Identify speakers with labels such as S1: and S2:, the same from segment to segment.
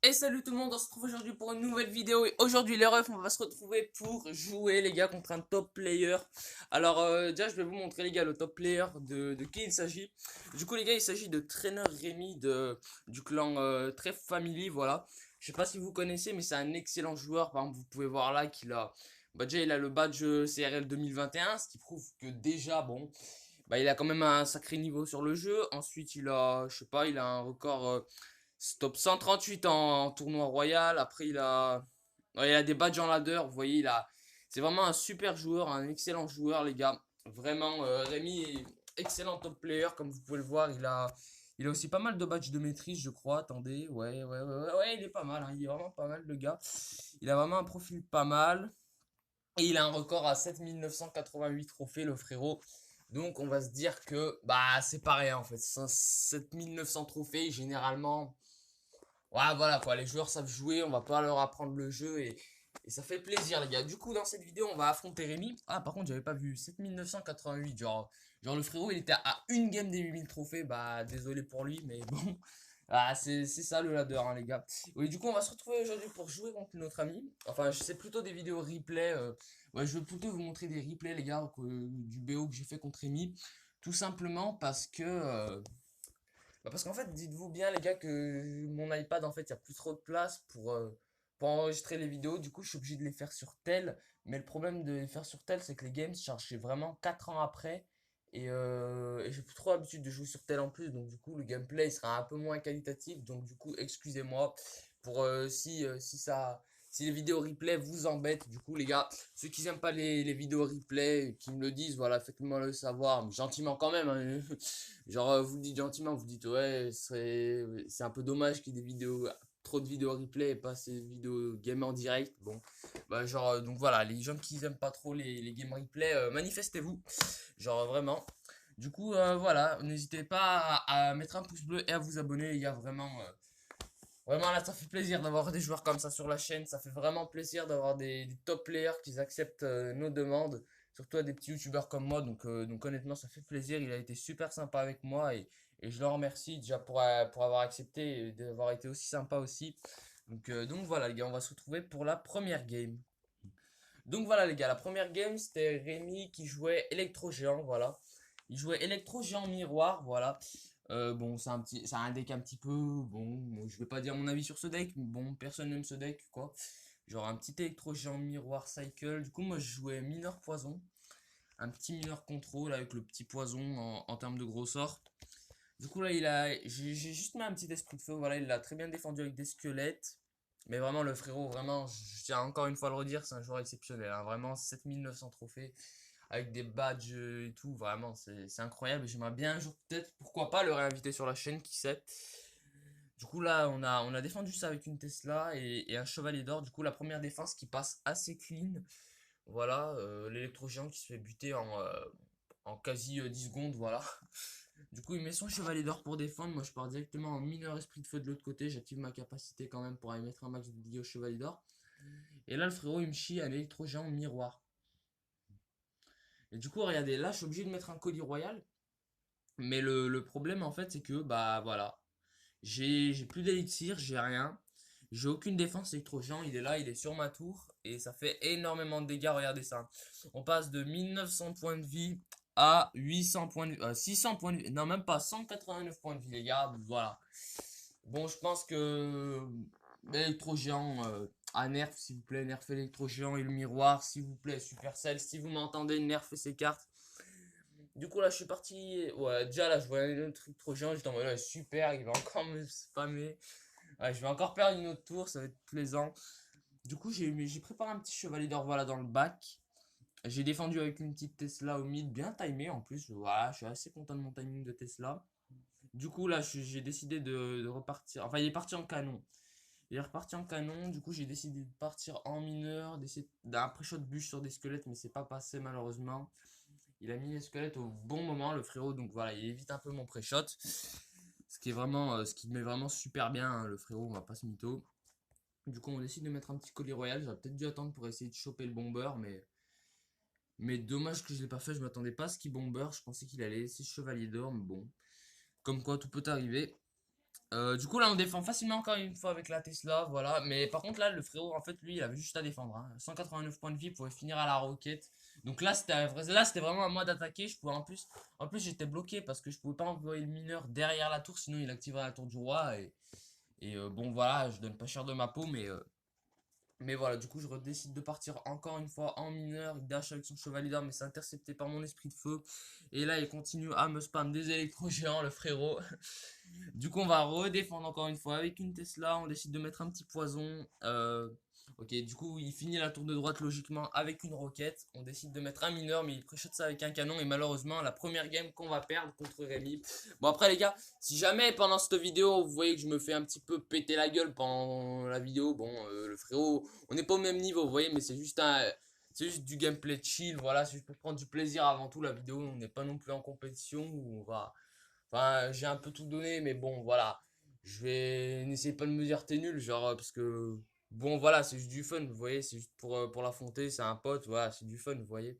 S1: Et salut tout le monde, on se retrouve aujourd'hui pour une nouvelle vidéo et aujourd'hui les refs on va se retrouver pour jouer les gars contre un top player. Alors déjà je vais vous montrer les gars le top player de qui il s'agit. Du coup les gars il s'agit de Trainer Rémi du clan Tref Family, voilà. Je sais pas si vous connaissez mais c'est un excellent joueur, par exemple vous pouvez voir là qu'il a, déjà il a le badge CRL 2021, ce qui prouve que déjà bon, il a quand même un sacré niveau sur le jeu. Ensuite il a, je sais pas, il a un record... Top 138 en tournoi royal. Après, il a des badges en ladder. Vous voyez, c'est vraiment un super joueur, un excellent joueur, les gars. Vraiment, Rémi est excellent top player, comme vous pouvez le voir. Il a aussi pas mal de badges de maîtrise, je crois. Attendez, ouais, il est pas mal, hein. Il est vraiment pas mal, le gars. Il a vraiment un profil pas mal. Et il a un record à 7988 trophées, le frérot. Donc, on va se dire que, c'est pareil, en fait. 7900 trophées, généralement. Ouais, voilà quoi, les joueurs savent jouer, on va pas leur apprendre le jeu et ça fait plaisir les gars. Du coup, dans cette vidéo, on va affronter Rémi. Ah, par contre, j'avais pas vu 7988, genre le frérot, il était à une game des 8000 trophées. Bah, désolé pour lui, mais bon. Ah, c'est ça le ladder, hein, les gars. Oui, du coup, on va se retrouver aujourd'hui pour jouer contre notre ami. Enfin, je sais plutôt des vidéos replay. Ouais, je vais plutôt vous montrer des replays, les gars, du BO que j'ai fait contre Rémi. Tout simplement parce que parce qu'en fait, dites-vous bien les gars que mon iPad en fait, il y a plus trop de place pour enregistrer les vidéos. Du coup, je suis obligé de les faire sur tel. Mais le problème de les faire sur tel, c'est que les games chargent vraiment 4 ans après. Et j'ai plus trop l'habitude de jouer sur tel en plus. Donc du coup, le gameplay il sera un peu moins qualitatif. Donc du coup, excusez-moi pour si les vidéos replay vous embêtent. Du coup, les gars, ceux qui n'aiment pas les vidéos replay, qui me le disent, voilà, faites-moi le savoir. Mais gentiment quand même, hein. Genre, vous le dites gentiment, vous dites ouais, c'est un peu dommage qu'il y ait des vidéos, trop de vidéos replay et pas ces vidéos game en direct. Bon, donc voilà, les gens qui aiment pas trop les game replay, manifestez-vous. Genre, vraiment. Du coup, voilà, n'hésitez pas à mettre un pouce bleu et à vous abonner, les gars, vraiment. Vraiment, là, ça fait plaisir d'avoir des joueurs comme ça sur la chaîne. Ça fait vraiment plaisir d'avoir des top players qui acceptent nos demandes. Surtout à des petits youtubeurs comme moi. Donc honnêtement, ça fait plaisir. Il a été super sympa avec moi et je le remercie déjà pour avoir accepté et d'avoir été aussi sympa aussi. Donc voilà, les gars, on va se retrouver pour la première game. Donc voilà, les gars, la première game, c'était Rémi qui jouait Electro Géant. Voilà. Il jouait Electro Géant Miroir. Voilà. Bon, c'est un deck un petit peu, bon, je vais pas dire mon avis sur ce deck, mais bon, personne n'aime ce deck, quoi. Genre un petit électro géant miroir cycle. Du coup, moi, je jouais mineur poison, un petit mineur contrôle avec le petit poison en termes de gros sort. Du coup, là, j'ai juste mis un petit esprit de feu, voilà, il l'a très bien défendu avec des squelettes. Mais vraiment, le frérot, vraiment, je tiens encore une fois à le redire, c'est un joueur exceptionnel, hein. Vraiment, 7900 trophées avec des badges et tout. Vraiment, c'est incroyable. J'aimerais bien un jour, peut-être, pourquoi pas, le réinviter sur la chaîne, qui sait. Du coup, là, on a défendu ça avec une Tesla et un chevalier d'or. Du coup, la première défense qui passe assez clean. Voilà, l'électro-géant qui se fait buter en quasi 10 secondes. Voilà. Du coup, il met son chevalier d'or pour défendre. Moi, je pars directement en mineur esprit de feu de l'autre côté. J'active ma capacité quand même pour aller mettre un max de dégâts au chevalier d'or. Et là, le frérot, il me chie un électro-géant miroir. Et du coup, regardez, là, je suis obligé de mettre un colis royal. Mais le problème, en fait, c'est que, bah voilà. J'ai plus d'élixir, j'ai rien. J'ai aucune défense électro-géant. Il est là, il est sur ma tour. Et ça fait énormément de dégâts. Regardez ça. On passe de 1900 points de vie à 800 points de vie. 600 points de vie. Non, même pas 189 points de vie, les gars. Voilà. Bon, je pense que l'électro-géant à nerf, s'il vous plaît. Nerf électro-géant et le miroir, s'il vous plaît. Supercell, si vous m'entendez, nerfez ces cartes. Du coup, là, je suis parti. Ouais, déjà, là, je voyais un truc trop géant. J'étais en mode, ouais, super, il va encore me spammer. Ouais, je vais encore perdre une autre tour, ça va être plaisant. Du coup, j'ai préparé un petit chevalier d'or, voilà, dans le bac. J'ai défendu avec une petite Tesla au mid, bien timé en plus. Voilà, je suis assez content de mon timing de Tesla. Du coup, là, j'ai décidé de repartir. Enfin, il est parti en canon. Il est reparti en canon. Du coup, j'ai décidé de partir en mineur, d'essayer d'un pré-shot bûche sur des squelettes, mais c'est pas passé malheureusement. Il a mis les squelettes au bon moment, le frérot. Donc voilà, il évite un peu mon pré-shot. Ce qui met vraiment super bien, hein, le frérot, on va pas se mytho. Du coup, on décide de mettre un petit colis royal. J'aurais peut-être dû attendre pour essayer de choper le bomber, mais dommage que je l'ai pas fait. Je m'attendais pas à ce qu'il bomber. Je pensais qu'il allait laisser chevalier d'or, mais bon. Comme quoi, tout peut arriver. Du coup là on défend facilement encore une fois avec la Tesla, voilà. Mais par contre là le frérot en fait lui il avait juste à défendre, hein. 189 points de vie pour finir à la roquette. Donc là c'était vraiment à moi d'attaquer. Je pouvais en plus j'étais bloqué parce que je pouvais pas envoyer le mineur derrière la tour sinon il activerait la tour du roi et bon voilà je donne pas cher de ma peau mais voilà, du coup, je décide de partir encore une fois en mineur. Il dash avec son chevalier d'or, mais c'est intercepté par mon esprit de feu. Et là, il continue à me spam des électro-géants, le frérot. Du coup, on va redéfendre encore une fois avec une Tesla. On décide de mettre un petit poison. Ok, du coup, il finit la tour de droite logiquement avec une roquette. On décide de mettre un mineur, mais il préchote ça avec un canon. Et malheureusement, la première game qu'on va perdre contre Rémi. Bon, après, les gars, si jamais pendant cette vidéo, vous voyez que je me fais un petit peu péter la gueule pendant la vidéo, bon, le frérot, on n'est pas au même niveau, vous voyez, mais c'est juste du gameplay chill, voilà, c'est juste pour prendre du plaisir avant tout la vidéo. On n'est pas non plus en compétition où on va. Enfin, j'ai un peu tout donné, mais bon, voilà. Je vais. N'essayez pas de me dire t'es nul, genre, parce que. Bon, voilà, c'est juste du fun, vous voyez, c'est juste pour l'affronter, c'est un pote, voilà, c'est du fun, vous voyez.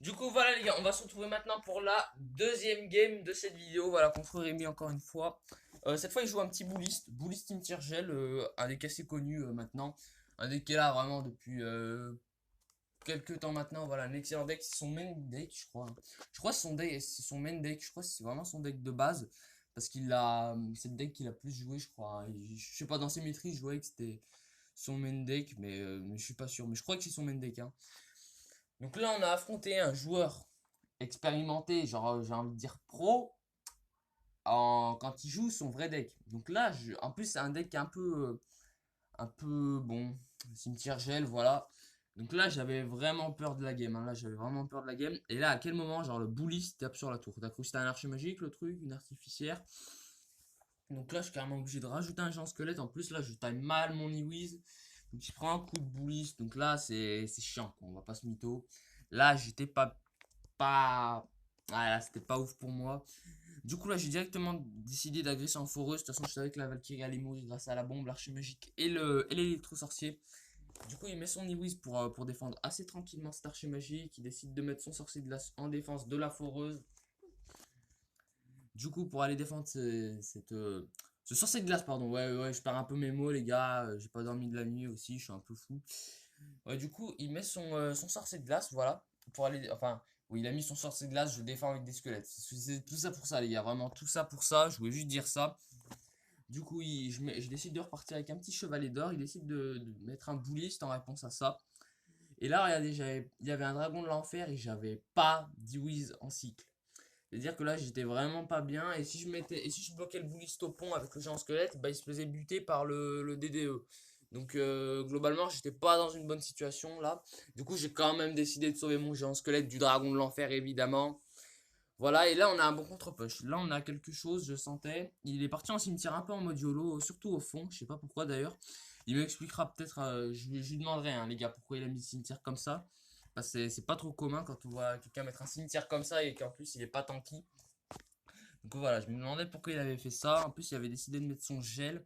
S1: Du coup, voilà, les gars, on va se retrouver maintenant pour la deuxième game de cette vidéo, voilà, contre Rémi encore une fois. Cette fois, il joue un petit Bouliste Team Gel, un deck assez connu maintenant. Un deck qui est là vraiment depuis quelques temps maintenant, voilà, un excellent deck, c'est son main deck, je crois. Je crois que c'est son main deck, je crois que c'est vraiment son deck de base. Parce c'est le deck qu'il a plus joué, je crois. Je sais pas, dans ses maîtrises, je voyais que c'était son main deck, mais je suis pas sûr. Mais je crois que c'est son main deck, hein. Donc là, on a affronté un joueur expérimenté, genre, j'ai envie de dire pro, quand il joue son vrai deck. Donc là, en plus, c'est un deck un peu, bon, cimetière gel, voilà. Donc là, j'avais vraiment peur de la game, hein. Là, j'avais vraiment peur de la game. Et là, à quel moment, genre, le bully tape sur la tour. T'as cru que c'était un archer magique, le truc, une artificière. Donc là, je suis carrément obligé de rajouter un géant squelette. En plus, là, je taille mal mon Ewiz. Donc, il prend un coup de bully. Donc là, c'est chiant, quoi. On va pas se mytho. Là, j'étais pas. Ah, là, c'était pas ouf pour moi. Du coup, là, j'ai directement décidé d'agresser en foreuse. De toute façon, je savais que la Valkyrie allait mourir grâce à la bombe, l'archer magique et l'électro-sorcier. Du coup, il met son Ewiz pour défendre assez tranquillement cet archer magique. Il décide de mettre son sorcier de glace en défense de la foreuse. Du coup, pour aller défendre ce sorcier de glace, pardon. Ouais, ouais, je perds un peu mes mots, les gars. J'ai pas dormi de la nuit aussi, je suis un peu fou. Ouais, du coup, il met son sorcier de glace, voilà. Pour aller. Enfin, oui, il a mis son sorcier de glace, je défends avec des squelettes. C'est tout ça pour ça, les gars. Vraiment, tout ça pour ça. Je voulais juste dire ça. Du coup, je décide de repartir avec un petit chevalet d'or. Il décide de mettre un bouliste en réponse à ça. Et là, regardez, il y avait un dragon de l'enfer et j'avais pas d'Iwiz en cycle. C'est-à-dire que là, j'étais vraiment pas bien. Et si je bloquais le bouliste au pont avec le géant squelette, bah, il se faisait buter par le DDE. Donc, globalement, j'étais pas dans une bonne situation là. Du coup, j'ai quand même décidé de sauver mon géant squelette du dragon de l'enfer, évidemment. Voilà, et là, on a un bon contre-push. Là, on a quelque chose, je sentais. Il est parti en cimetière un peu en mode YOLO, surtout au fond. Je sais pas pourquoi d'ailleurs. Il m'expliquera peut-être, je lui demanderai, hein, les gars, pourquoi il a mis le cimetière comme ça. Parce que c'est pas trop commun quand on voit quelqu'un mettre un cimetière comme ça et qu'en plus il est pas tanky. Donc voilà, je me demandais pourquoi il avait fait ça. En plus, il avait décidé de mettre son gel.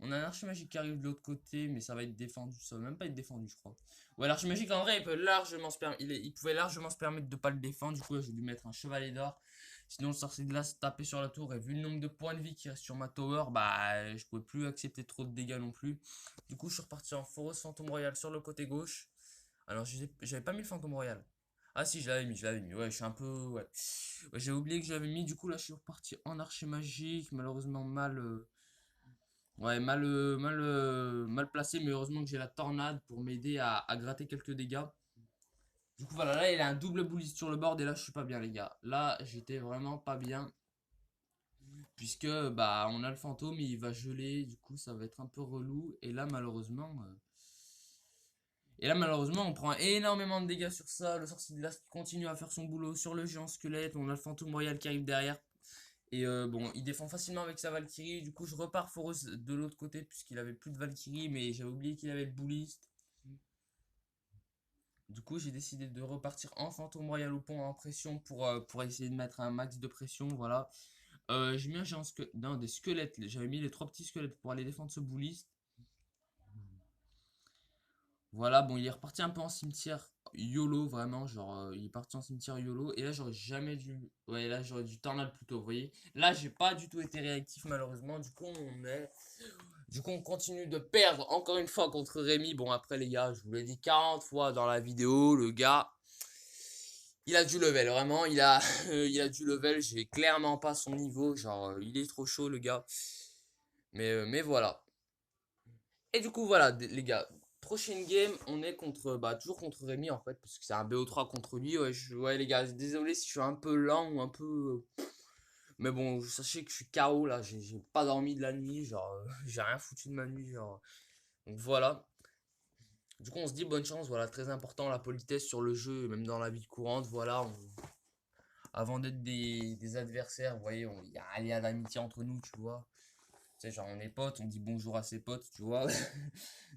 S1: On a un archimagique qui arrive de l'autre côté, mais ça va être défendu. Ça va même pas être défendu, je crois. Ouais, l'archimagique en vrai, il pouvait largement se permettre de pas le défendre. Du coup, j'ai dû mettre un chevalier d'or. Sinon, le sorcier de glace tapait sur la tour. Et vu le nombre de points de vie qui reste sur ma tower, bah, je pouvais plus accepter trop de dégâts non plus. Du coup, je suis reparti en Foreuse Fantôme Royal sur le côté gauche. Alors, j'avais pas mis le Fantôme Royal. Ah si, je l'avais mis. Ouais, je suis un peu. Ouais. Ouais, j'ai oublié que j'avais mis. Du coup, là, je suis reparti en archer magique. Malheureusement, mal. Ouais, mal placé. Mais heureusement que j'ai la tornade pour m'aider à gratter quelques dégâts. Du coup, voilà, là, il a un double bullet sur le board. Et là, je suis pas bien, les gars. Là, j'étais vraiment pas bien. Puisque, bah, on a le fantôme. Il va geler. Du coup, ça va être un peu relou. Et là, malheureusement, on prend énormément de dégâts sur ça. Le sorcier de glace continue à faire son boulot sur le géant squelette. On a le fantôme royal qui arrive derrière. Et bon, il défend facilement avec sa Valkyrie. Du coup, je repars Foros de l'autre côté puisqu'il avait plus de Valkyrie. Mais j'avais oublié qu'il avait le bouliste. Du coup, j'ai décidé de repartir en fantôme royal au pont en pression pour essayer de mettre un max de pression. Voilà. J'ai mis un géant non, des squelettes. J'avais mis les trois petits squelettes pour aller défendre ce bouliste. Voilà, bon, il est reparti un peu en cimetière YOLO, vraiment, genre, il est parti en cimetière YOLO, et là, j'aurais jamais dû, ouais, là, j'aurais dû tornade plutôt, vous voyez. Là, j'ai pas du tout été réactif, malheureusement, du coup, on continue de perdre, encore une fois, contre Rémi. Bon, après, les gars, je vous l'ai dit 40 fois dans la vidéo, le gars, il a du level, vraiment, il a du level, j'ai clairement pas son niveau, genre, il est trop chaud, le gars, mais voilà. Et du coup, voilà, les gars. Prochaine game, on est contre, bah, toujours contre Rémi en fait, parce que c'est un BO3 contre lui. Ouais, ouais, les gars, désolé si je suis un peu lent ou un peu. Mais bon, sachez que je suis KO là, j'ai pas dormi de la nuit, genre, j'ai rien foutu de ma nuit, genre. Donc voilà. Du coup, on se dit bonne chance, voilà, très important la politesse sur le jeu, même dans la vie courante, voilà. Avant d'être des adversaires, vous voyez, il y a un lien d'amitié entre nous, tu vois. Tu sais, genre on est potes, on dit bonjour à ses potes, tu vois.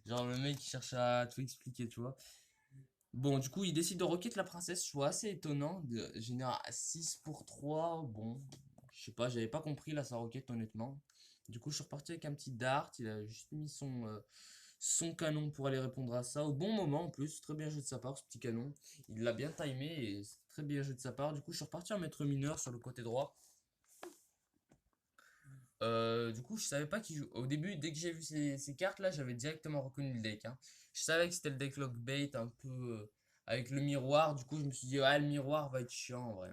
S1: Genre le mec qui cherche à tout expliquer, tu vois. Bon, du coup, il décide de rocket la princesse, je trouve assez étonnant. De générer 6 pour 3 bon, je sais pas, j'avais pas compris là sa roquette honnêtement. Du coup, je suis reparti avec un petit dart, il a juste mis son canon pour aller répondre à ça au bon moment en plus, très bien joué de sa part ce petit canon. Il l'a bien timé et c'est très bien joué de sa part. Du coup, je suis reparti en maître mineur sur le côté droit. Du coup, je savais pas qui joue. Au début, dès que j'ai vu ces cartes là, j'avais directement reconnu le deck, hein. Je savais que c'était le deck Lockbait un peu avec le miroir. Du coup, je me suis dit, ah, le miroir va être chiant en vrai.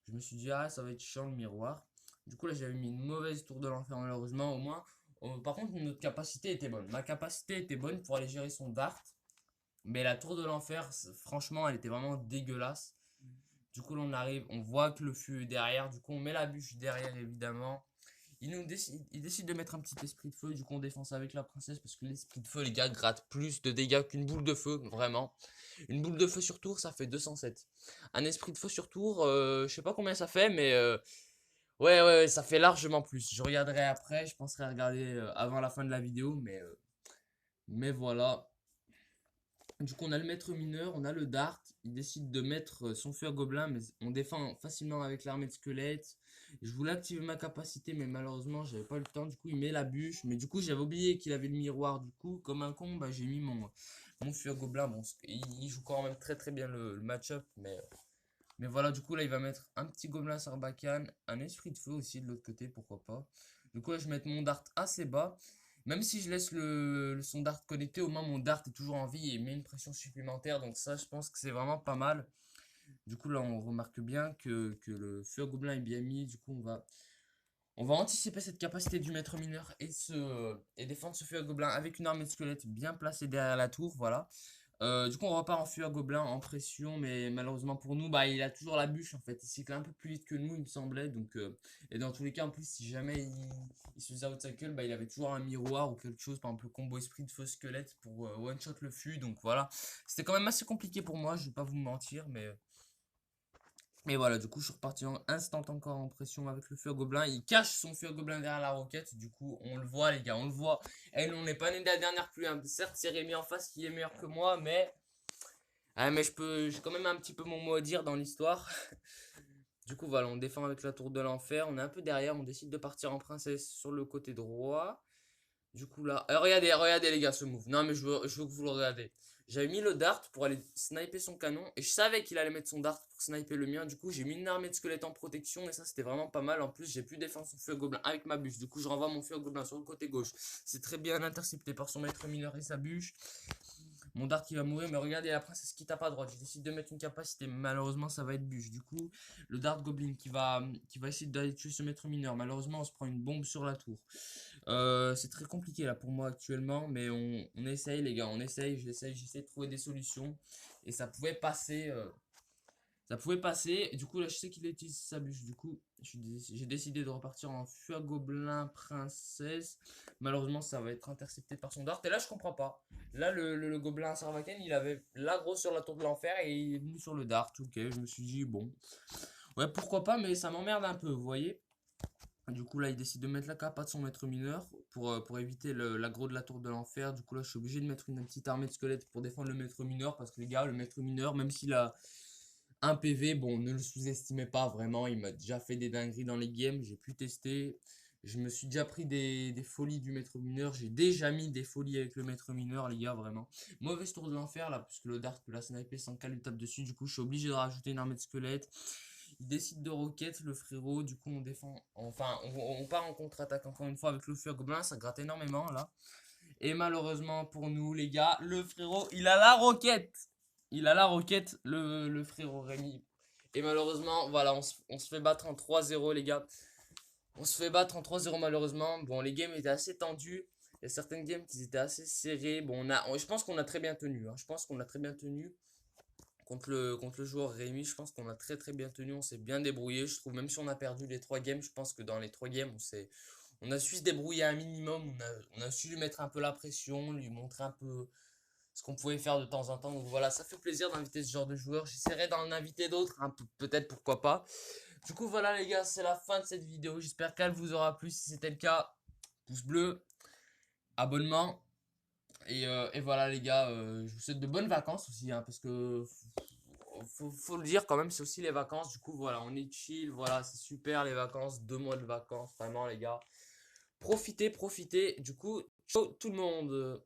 S1: Je me suis dit, ah, ça va être chiant le miroir. Du coup, là, j'avais mis une mauvaise tour de l'enfer, malheureusement. Au moins, par contre, notre capacité était bonne. Ma capacité était bonne pour aller gérer son dart. Mais la tour de l'enfer, franchement, elle était vraiment dégueulasse. Du coup, là, on arrive, on voit que le feu est derrière. Du coup, on met la bûche derrière, évidemment. Il décide de mettre un petit esprit de feu, du coup on défense avec la princesse parce que l'esprit de feu, les gars, gratte plus de dégâts qu'une boule de feu, vraiment. Une boule de feu sur tour, ça fait 207. Un esprit de feu sur tour, je sais pas combien ça fait, mais ouais, ça fait largement plus. Je regarderai après, je penserai à regarder avant la fin de la vidéo, mais voilà. Du coup, on a le maître mineur, on a le dart. Il décide de mettre son feu à gobelin, mais on défend facilement avec l'armée de squelettes. Je voulais activer ma capacité, mais malheureusement, j'avais pas le temps. Du coup, il met la bûche. Mais du coup, j'avais oublié qu'il avait le miroir. Du coup, comme un con, bah, j'ai mis mon feu à gobelin. Bon, il joue quand même très très bien le match-up. Mais voilà, du coup, là, il va mettre un petit gobelin sarbacane, un esprit de feu aussi de l'autre côté, pourquoi pas. Du coup, là, je vais mettre mon dart assez bas. Même si je laisse son dart connecté, au moins mon dart est toujours en vie et met une pression supplémentaire. Donc ça, je pense que c'est vraiment pas mal. Du coup, là, on remarque bien que le feu à gobelin est bien mis. Du coup, on va anticiper cette capacité du maître mineur et défendre ce feu à gobelin avec une armée de squelettes bien placée derrière la tour. Voilà. Du coup, on repart en feu à gobelin en pression, mais malheureusement pour nous, bah, il a toujours la bûche en fait. Il cycle un peu plus vite que nous, il me semblait. Donc, et dans tous les cas, en plus, si jamais il se faisait outcycle, bah, il avait toujours un miroir ou quelque chose, par exemple le combo esprit de feu squelette pour one shot le fût. Donc voilà, c'était quand même assez compliqué pour moi, je vais pas vous mentir, mais voilà, du coup, je suis reparti en instant encore en pression avec le feu à gobelin. Il cache son feu à gobelin derrière la roquette. Du coup, on le voit, les gars, on le voit. Et nous, on n'est pas né de la dernière pluie, hein. Certes, c'est Rémi en face qui est meilleur que moi, mais. Ah, mais j'ai quand même un petit peu mon mot à dire dans l'histoire. Du coup, voilà, on défend avec la tour de l'enfer. On est un peu derrière. On décide de partir en princesse sur le côté droit. Du coup là, regardez les gars ce move. Non mais je veux que vous le regardez. J'avais mis le dart pour aller sniper son canon et je savais qu'il allait mettre son dart pour sniper le mien. Du coup j'ai mis une armée de squelettes en protection et ça c'était vraiment pas mal. En plus j'ai pu défendre son feu à gobelin avec ma bûche. Du coup je renvoie mon feu à gobelin sur le côté gauche. C'est très bien intercepté par son maître mineur et sa bûche. Mon dart qui va mourir, mais regardez la princesse qui tape à droite. Je décide de mettre une capacité, malheureusement ça va être bûche. Du coup, le dart goblin qui va essayer d'aller tuer ce maître mineur. Malheureusement, on se prend une bombe sur la tour. C'est très compliqué là pour moi actuellement, mais on essaye les gars, on essaye, j'essaie de trouver des solutions. Et ça pouvait passer. Ça pouvait passer. Et du coup, là, je sais qu'il utilise sa bûche. Du coup, j'ai décidé de repartir en feu à gobelin princesse. Malheureusement, ça va être intercepté par son dart. Et là, je comprends pas. Là, le gobelin Sarvaken, il avait l'agro sur la tour de l'enfer et il est venu sur le dart. Ok, je me suis dit, bon. Ouais, pourquoi pas, mais ça m'emmerde un peu, vous voyez. Du coup, là, il décide de mettre la capa de son maître mineur pour éviter l'aggro de la tour de l'enfer. Du coup, là, je suis obligé de mettre une petite armée de squelettes pour défendre le maître mineur. Parce que les gars, le maître mineur, même s'il a un PV, bon, ne le sous-estimez pas vraiment. Il m'a déjà fait des dingueries dans les games. J'ai pu tester. Je me suis déjà pris des folies du maître mineur. J'ai déjà mis des folies avec le maître mineur, les gars, vraiment. Mauvaise tour de l'enfer, là, parce que le dart peut la sniper sans qu'elle lui tape dessus. Du coup, je suis obligé de rajouter une armée de squelettes. Il décide de roquette, le frérot. Du coup, on défend. Enfin, on part en contre-attaque encore une fois avec le feu gobelin. Ça gratte énormément, là. Et malheureusement pour nous, les gars, le frérot, il a la roquette. Il a la roquette, le frérot Rémi. Et malheureusement, voilà, on se fait battre en 3-0, les gars. On se fait battre en 3-0 malheureusement. Bon, les games étaient assez tendus. Il y a certaines games qui étaient assez serrées. Bon, je pense qu'on a très bien tenu, hein. Je pense qu'on a très bien tenu contre le joueur Rémi. Je pense qu'on a très très bien tenu. On s'est bien débrouillé. Je trouve même si on a perdu les 3 games, je pense que dans les 3 games, on a su se débrouiller un minimum. On a su lui mettre un peu la pression, lui montrer un peu ce qu'on pouvait faire de temps en temps. Donc voilà, ça fait plaisir d'inviter ce genre de joueurs. J'essaierai d'en inviter d'autres, hein, peut-être pourquoi pas. Du coup, voilà les gars, c'est la fin de cette vidéo. J'espère qu'elle vous aura plu. Si c'était le cas, pouce bleu, abonnement. Et voilà les gars, je vous souhaite de bonnes vacances aussi, hein, parce que faut le dire quand même, c'est aussi les vacances. Du coup, voilà, on est chill. Voilà, c'est super les vacances. 2 mois de vacances, vraiment les gars. Profitez, profitez. Du coup, ciao tout le monde.